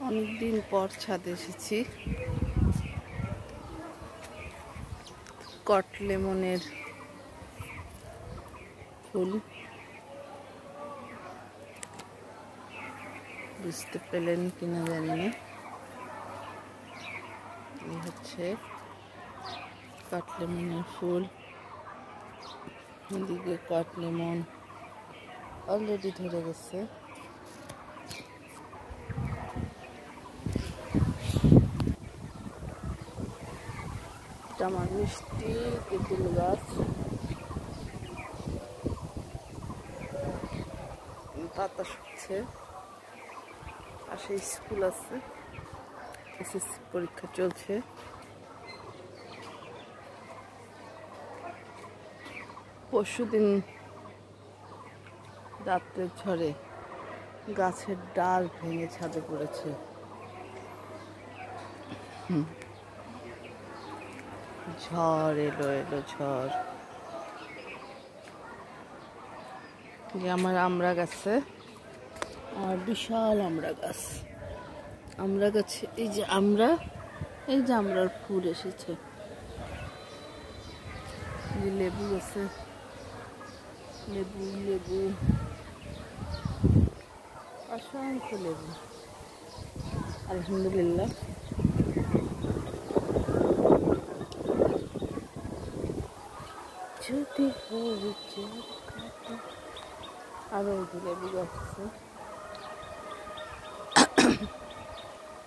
অনেকদিন পর ছাদে এসেছি। কট লেমনের ফুল বুঝতে পেলেন কিনা জানি না। এই হচ্ছে কট লেমনের ফুল। এদিকে কট লেমন অলরেডি ধরে গেছে। এটা আমার মিষ্টি তেঁতুল গাছ। পাতা শুকছে। পাশে স্কুল আছে, এসএসসি পরীক্ষা চলছে। পরশুদিন রাত্রের ঝড়ে গাছের ডাল ভেঙে ছাদে পড়েছে। ঝড় এলো ঝড়। যে আমার আমড়া গাছে, আমার বিশাল আমড়া গাছ। আমড়া গাছে এই যে আমড়ার ফুল এসেছে। লেবু গাছে লেবু অসংখ্য লেবু, আলহামদুলিল্লাহ। যদি আরো লেবু গাছ আছে,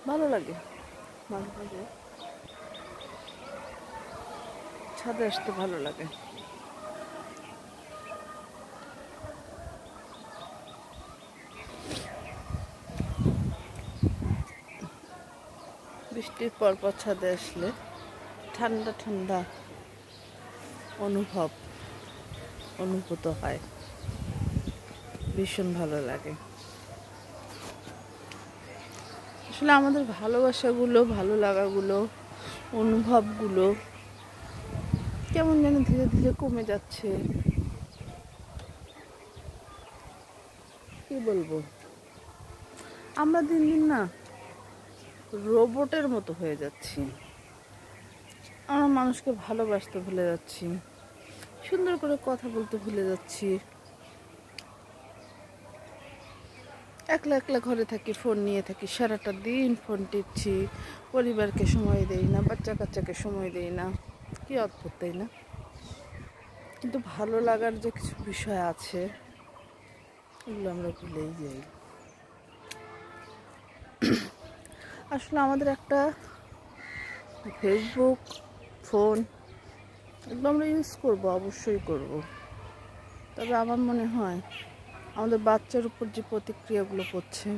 ভালো লাগে ছাদে আসতে ভালো লাগে। বৃষ্টির পর ছাদে আসলে ঠান্ডা ঠান্ডা অনুভূত হয়, ভীষণ ভালো লাগে। আসলে আমাদের ভালোবাসাগুলো, ভালো লাগাগুলো, অনুভবগুলো কেমন যেন ধীরে ধীরে কমে যাচ্ছে। কি বলবো, আমরা দিন দিন না রোবটের মতো হয়ে যাচ্ছি। আমরা মানুষকে ভালোবাসতে ভুলে যাচ্ছি, সুন্দর করে কথা বলতে ভুলে যাচ্ছি। একলা একলা ঘরে থাকি, ফোন নিয়ে থাকি, সারাটা দিন ফোন টিপছি। পরিবারকে সময় দেই না, বাচ্চা কাচ্চাকে সময় দেই না। কি অদ্ভুত, তাই না? কিন্তু ভালো লাগার যে কিছু বিষয় আছে, এগুলো আমরা ভুলেই যাই। আসলে আমাদের একটা ফেসবুক, ফোন, এগুলো আমরা ইউজ করবো, অবশ্যই করব। তবে আমার মনে হয় আমাদের বাচ্চার উপর যে প্রতিক্রিয়াগুলো পড়ছে,